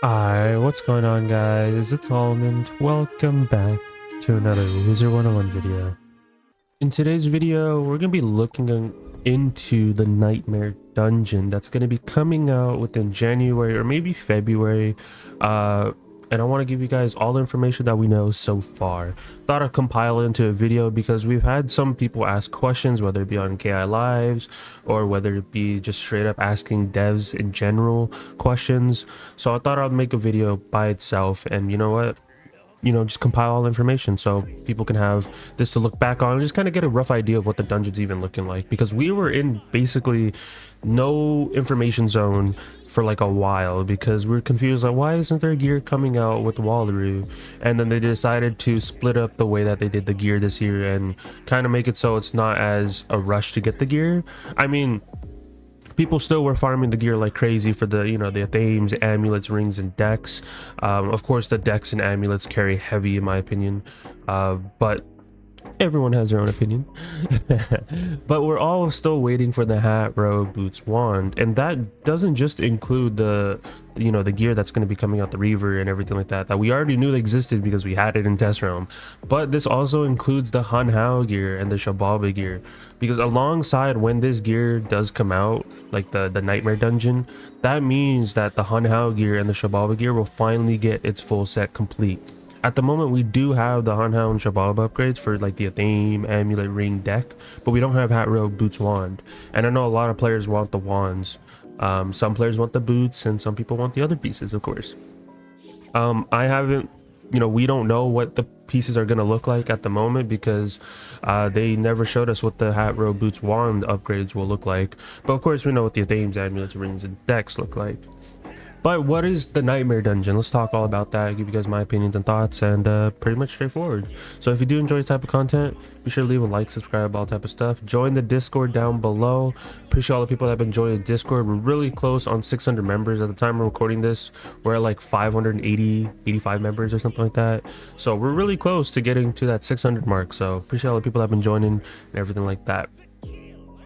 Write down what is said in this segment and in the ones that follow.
Hi, what's going on, guys? It's Almond. Welcome back to another Wizard101 video. In today's video, we're going to be looking into the Nightmare Dungeon that's going to be coming out within January or maybe February. And I want to give you guys all the information that we know so far. Thought I'd compile it into a video because we've had some people ask questions, whether it be on KI Lives or whether it be just straight up asking devs in general questions. So I thought I'd make a video by itself, and you know what? Just compile all the information so people can have this to look back on and just kind of get a rough idea of what the dungeon's even looking like, because we were in basically no information zone for like a while because we are confused, like, why isn't there gear coming out with Wallaru? And then they decided to split up the way that they did the gear this year and kind of make it so it's not as a rush to get the gear. I mean, people still were farming the gear like crazy for the the themes, amulets, rings, and decks. Of course the decks and amulets carry heavy in my opinion, but everyone has their own opinion. But we're all still waiting for the hat, robe, boots, wand, and that doesn't just include the the gear that's going to be coming out, the reaver and everything like that we already knew existed because we had it in test realm. But this also includes the Han Hao gear and the Shababa gear, because alongside when this gear does come out, like the Nightmare Dungeon, that means that the Han Hao gear and the Shababa gear will finally get its full set complete. At the moment, we do have the Han Hao and Shababa upgrades for like the Athame, Amulet, Ring, deck, but we don't have Hat, Robe, Boots, Wand. And I know a lot of players want the wands. Some players want the boots, and some people want the other pieces, of course. I haven't, we don't know what the pieces are going to look like at the moment because they never showed us what the Hat, Robe, Boots, Wand upgrades will look like. But of course, we know what the Athames, Amulets, Rings, and decks look like. But what is the Nightmare Dungeon? Let's talk all about that, give you guys my opinions and thoughts, and pretty much straightforward. So if you do enjoy this type of content, be sure to leave a like, subscribe, all type of stuff. Join the Discord down below. Appreciate all the people that have been joining Discord. We're really close on 600 members. At the time we're recording this, we're at like 85 members or something like that. So we're really close to getting to that 600 mark. So appreciate all the people that have been joining and everything like that.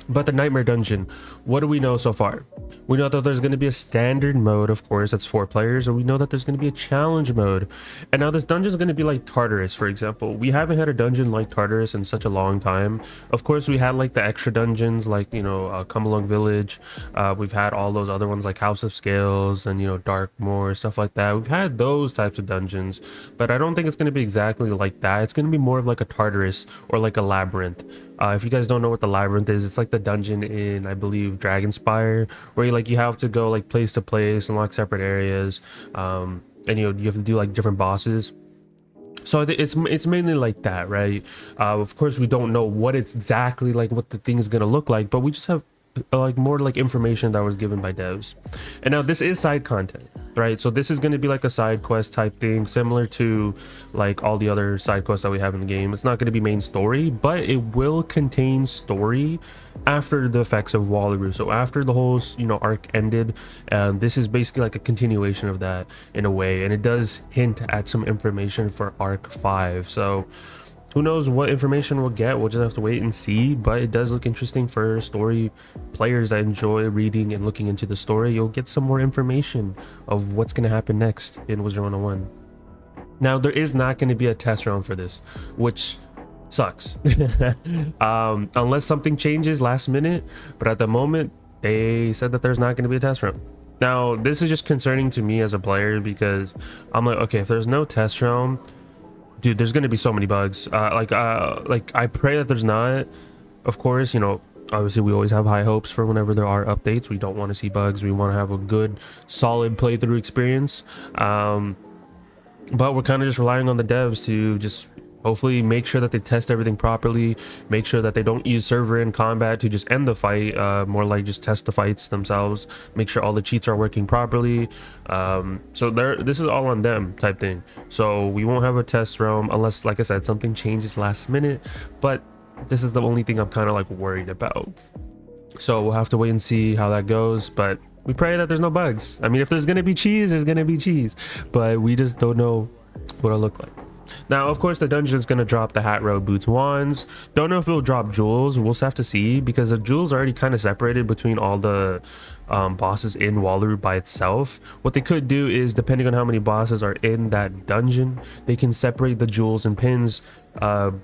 But the Nightmare Dungeon, what do we know so far? We know that there's going to be a standard mode, of course, that's 4 players, and we know that there's going to be a challenge mode. And now this dungeon is going to be like Tartarus, for example. We haven't had a dungeon like Tartarus in such a long time. Of course, we had like the extra dungeons, like, Come Along Village. We've had all those other ones like House of Scales and, Darkmoor, stuff like that. We've had those types of dungeons, but I don't think it's going to be exactly like that. It's going to be more of like a Tartarus or like a Labyrinth. If you guys don't know what the Labyrinth is, it's like the dungeon in, I believe, Dragonspire, where you have to go like place to place, unlock separate areas, and you have to do like different bosses. So it's mainly like that, right? Of course, we don't know what it's exactly like, what the thing is gonna look like, but we just have like more like information that was given by devs. And now this is side content, right? So this is going to be like a side quest type thing, similar to like all the other side quests that we have in the game. It's not going to be main story, but it will contain story after the effects of Wallaru. So after the whole arc ended, this is basically like a continuation of that in a way, and it does hint at some information for arc 5. So who knows what information we'll get? We'll just have to wait and see, but it does look interesting for story players that enjoy reading and looking into the story. You'll get some more information of what's going to happen next in Wizard101. Now, there is not going to be a test round for this, which sucks. Unless something changes last minute, but at the moment, they said that there's not going to be a test round. Now, this is just concerning to me as a player because I'm like, okay, if there's no test round, dude, there's gonna be so many bugs. Like I pray that there's not. Of course, obviously we always have high hopes for whenever there are updates. We don't want to see bugs. We want to have a good, solid playthrough experience. But we're kind of just relying on the devs to just hopefully make sure that they test everything properly, make sure that they don't use server in combat to just end the fight, more like just test the fights themselves, make sure all the cheats are working properly. So this is all on them type thing. So we won't have a test realm unless, like I said, something changes last minute, but this is the only thing I'm kind of like worried about. So we'll have to wait and see how that goes, but we pray that there's no bugs. I mean, if there's gonna be cheese, there's gonna be cheese, but we just don't know what it'll look like. Now, of course, the dungeon is going to drop the hat, robe, boots, wands. Don't know if it'll drop jewels. We'll just have to see, because the jewels are already kind of separated between all the bosses in Wallaru by itself. What they could do is, depending on how many bosses are in that dungeon, they can separate the jewels and pins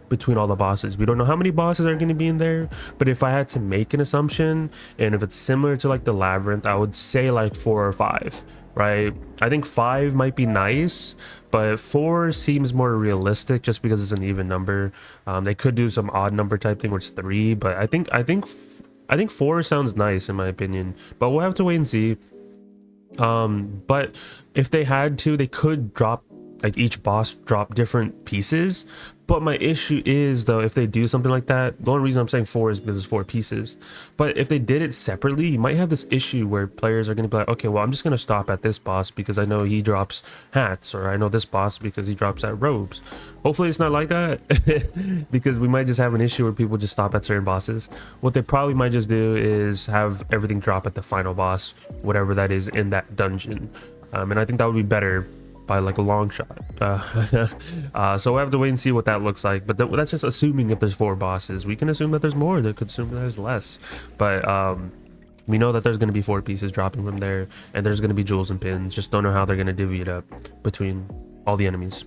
between all the bosses. We don't know how many bosses are going to be in there, but if I had to make an assumption, and if it's similar to like the labyrinth, I would say like 4 or 5, right? I think 5 might be nice, but 4 seems more realistic just because it's an even number. They could do some odd number type thing where it's 3, but I think 4 sounds nice in my opinion, but we'll have to wait and see. But if they had to, they could drop, like, each boss drop different pieces. But my issue is, though, if they do something like that, the only reason I'm saying 4 is because it's 4 pieces. But if they did it separately, you might have this issue where players are going to be like, okay, well, I'm just going to stop at this boss because I know he drops hats, or I know this boss because he drops that robes. Hopefully it's not like that, because we might just have an issue where people just stop at certain bosses. What they probably might just do is have everything drop at the final boss, whatever that is in that dungeon. And I think that would be better by like a long shot. So we'll have to wait and see what that looks like, but that's just assuming if there's 4 bosses. We can assume that there's more, they could assume that there's less, but we know that there's going to be 4 pieces dropping from there, and there's going to be jewels and pins. Just don't know how they're going to divvy it up between all the enemies.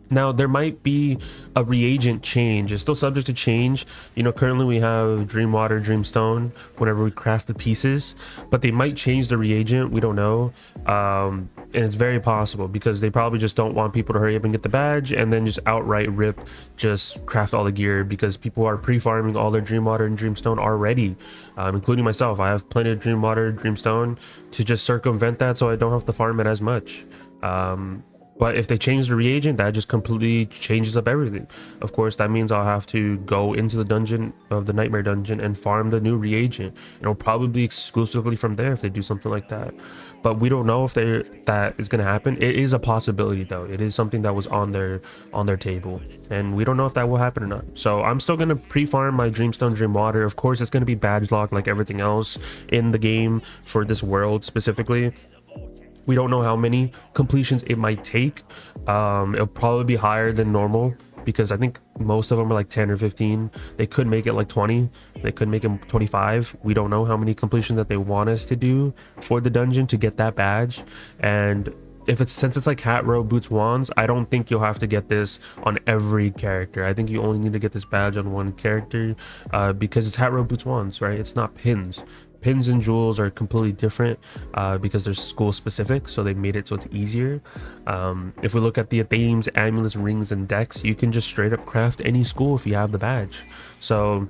Now, there might be a reagent change. It's still subject to change. You know, currently we have dream water, dreamstone whenever we craft the pieces, but they might change the reagent. We don't know. And it's very possible because they probably just don't want people to hurry up and get the badge and then just outright rip, just craft all the gear, because people are pre-farming all their dream water and dreamstone already, including myself. I have plenty of dream water, dreamstone to just circumvent that so I don't have to farm it as much. But if they change the reagent, that just completely changes up everything. Of course, that means I'll have to go into the dungeon of the Nightmare Dungeon and farm the new reagent. It'll probably be exclusively from there if they do something like that. But we don't know if that is going to happen. It is a possibility, though. It is something that was on their table, and we don't know if that will happen or not. So I'm still going to pre-farm my Dreamstone, Dream Water. Of course, it's going to be badge locked like everything else in the game for this world specifically. We don't know how many completions it might take. It'll probably be higher than normal because I think most of them are like 10 or 15. They could make it like 20. They could make it 25. We don't know how many completions that they want us to do for the dungeon to get that badge. And since it's like hat, robe, boots, wands, I don't think you'll have to get this on every character. I think you only need to get this badge on one character because it's hat, robe, boots, wands, right? It's not pins. Pins and jewels are completely different because they're school specific, so they made it so it's easier. If we look at the themes, amulets, rings, and decks, you can just straight up craft any school if you have the badge. So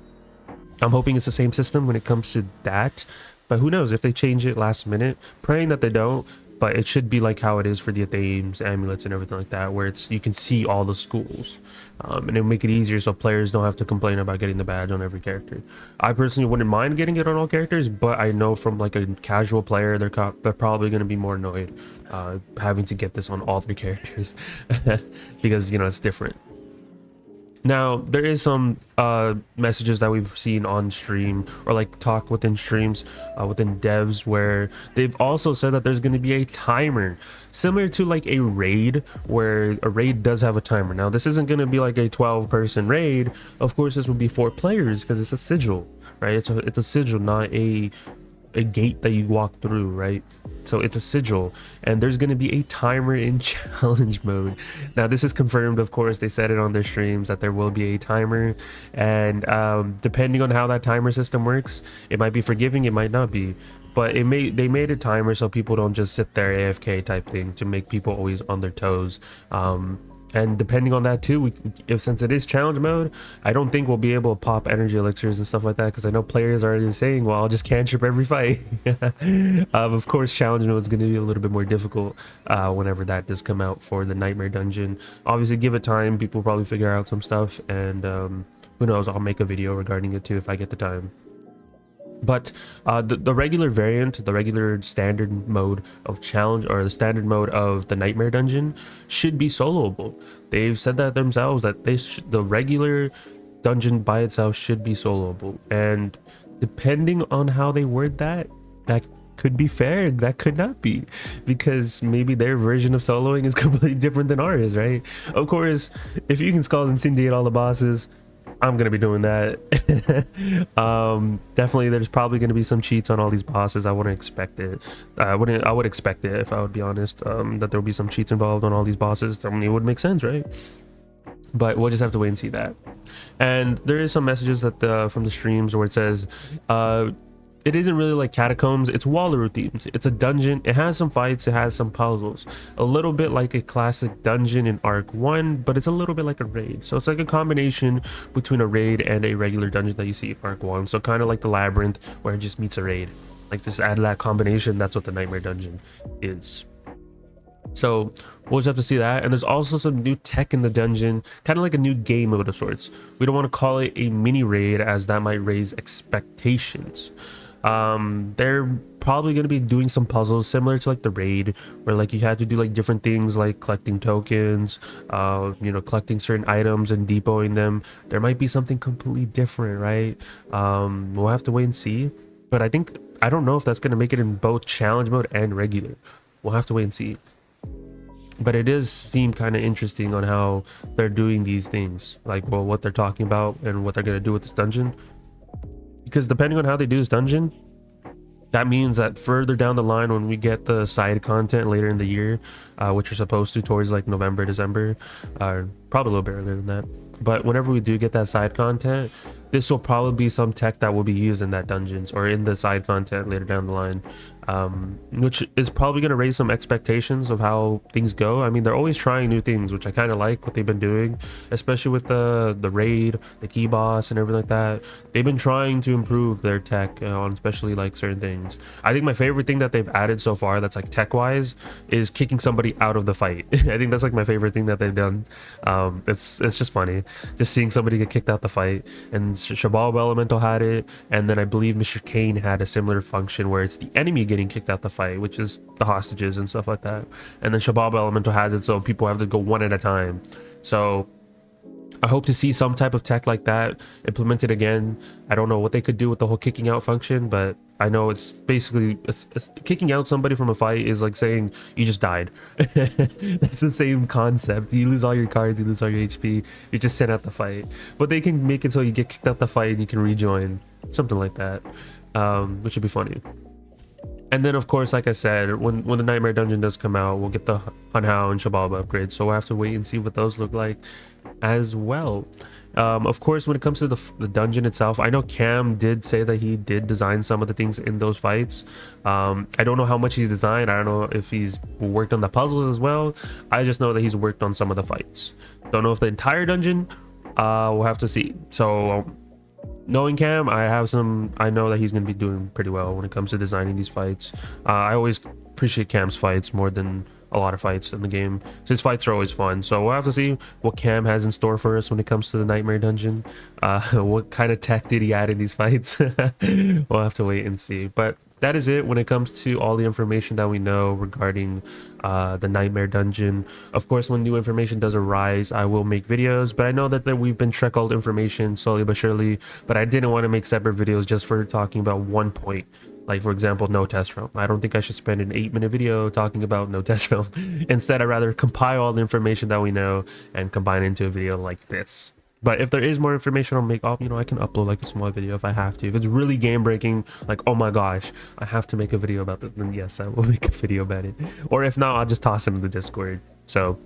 I'm hoping it's the same system when it comes to that, but who knows if they change it last minute. Praying that they don't, but it should be like how it is for the themes, amulets, and everything like that, where you can see all the schools, and it'll make it easier so players don't have to complain about getting the badge on every character. I personally wouldn't mind getting it on all characters, but I know from like a casual player, they're probably going to be more annoyed having to get this on all 3 characters because, you know, it's different. Now, there is some messages that we've seen on stream, or like talk within streams, within devs, where they've also said that there's going to be a timer similar to like a raid, where a raid does have a timer. Now, this isn't going to be like a 12-person raid. Of course, this would be 4 players because it's a sigil, right? It's a sigil, not a gate that you walk through, right? So it's a sigil, and there's going to be a timer in challenge mode. Now, this is confirmed, of course. They said it on their streams that there will be a timer, and depending on how that timer system works, it might be forgiving, it might not be, but they made a timer so people don't just sit there AFK type thing, to make people always on their toes. And depending on that too, since it is challenge mode, I don't think we'll be able to pop energy elixirs and stuff like that, because I know players are already saying, well, I'll just cantrip every fight. Of course, challenge mode is going to be a little bit more difficult whenever that does come out for the Nightmare Dungeon. Obviously, give it time, people will probably figure out some stuff, and who knows, I'll make a video regarding it too if I get the time. But the regular variant, the regular standard mode of challenge, or the standard mode of the Nightmare Dungeon, should be soloable. They've said that themselves, that the regular dungeon by itself should be soloable. And depending on how they word that could be fair, that could not be, because maybe their version of soloing is completely different than ours, right? Of course, if you can skull and incendiate all the bosses, I'm gonna be doing that. Definitely there's probably gonna be some cheats on all these bosses. I wouldn't expect it. I would expect it, if I would be honest, that there would be some cheats involved on all these bosses. I mean, it would make sense, right? But we'll just have to wait and see that. And there is some messages that from the streams where it says it isn't really like catacombs, it's Wallaru themed. It's a dungeon, it has some fights, it has some puzzles, a little bit like a classic dungeon in Arc 1, but it's a little bit like a raid. So it's like a combination between a raid and a regular dungeon that you see in Arc 1. So kind of like the labyrinth where it just meets a raid. Like, just add that combination, that's what the Nightmare Dungeon is. So we'll just have to see that. And there's also some new tech in the dungeon, kind of like a new game mode of sorts. We don't want to call it a mini raid, as that might raise expectations. They're probably going to be doing some puzzles similar to like the raid, where like you had to do like different things like collecting tokens, you know, collecting certain items and depoting them. There might be something completely different, right? We'll have to wait and see. But I don't know if that's going to make it in both challenge mode and regular. We'll have to wait and see. But it does seem kind of interesting on how they're doing these things, like, well, what they're talking about and what they're going to do with this dungeon. Because depending on how they do this dungeon, that means that further down the line, when we get the side content later in the year, which are supposed to towards like November, December, probably a little bit earlier than that. But whenever we do get that side content, this will probably be some tech that will be used in that dungeons or in the side content later down the line, which is probably going to raise some expectations of how things go. I mean, they're always trying new things, which I kind of like what they've been doing, especially with the raid, the key boss, and everything like that. They've been trying to improve their tech on especially like certain things. I think my favorite thing that they've added so far, that's like tech wise, is kicking somebody out of the fight. I think that's like my favorite thing that they've done. It's just funny just seeing somebody get kicked out the fight. And Shabab Elemental had it, and then I believe Mr. Kane had a similar function where it's the enemy getting kicked out the fight, which is the hostages and stuff like that. And then Shabab Elemental has it so people have to go one at a time. So I hope to see some type of tech like that implemented again. I don't know what they could do with the whole kicking out function, but I know it's basically kicking out somebody from a fight is like saying you just died. That's the same concept. You lose all your cards, you lose all your HP, you just sent out the fight. But they can make it so you get kicked out the fight and you can rejoin, something like that, which would be funny. And then, of course, like I said, when the Nightmare Dungeon does come out, we'll get the Hunhow and Shabab upgrades. So we'll have to wait and see what those look like as well. Of course, when it comes to the dungeon itself, I know Cam did say that he did design some of the things in those fights. I don't know how much he's designed. I don't know if he's worked on the puzzles as well. I just know that he's worked on some of the fights. Don't know if the entire dungeon. We'll have to see. So knowing Cam, I know that he's going to be doing pretty well when it comes to designing these fights. I always appreciate Cam's fights more than a lot of fights in the game. His fights are always fun. So we'll have to see what Cam has in store for us when it comes to the Nightmare Dungeon. What kind of tech did he add in these fights? We'll have to wait and see. But that is it when it comes to all the information that we know regarding the Nightmare Dungeon. Of course, when new information does arise, I will make videos, but I know that we've been trickled information slowly but surely, but I didn't want to make separate videos just for talking about one point. Like, for example, no test realm. I don't think I should spend an 8-minute video talking about no test realm. Instead, I'd rather compile all the information that we know and combine it into a video like this. But if there is more information, I'll make up, you know, I can upload like a small video if I have to. If it's really game breaking, like, oh my gosh, I have to make a video about this, then yes, I will make a video about it. Or if not, I'll just toss it in the Discord. So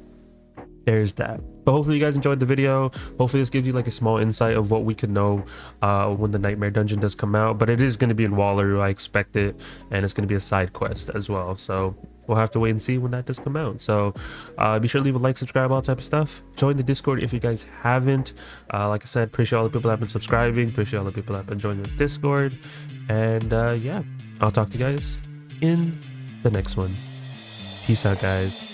there's that. But hopefully you guys enjoyed the video. Hopefully this gives you like a small insight of what we could know when the Nightmare Dungeon does come out. But it is going to be in Wallaru, I expect it, and it's going to be a side quest as well. So we'll have to wait and see when that does come out. So be sure to leave a like, subscribe, all type of stuff. Join the Discord if you guys haven't. Like I said, appreciate all the people that have been subscribing, appreciate all the people that have been joining the Discord. And yeah, I'll talk to you guys in the next one. Peace out, guys.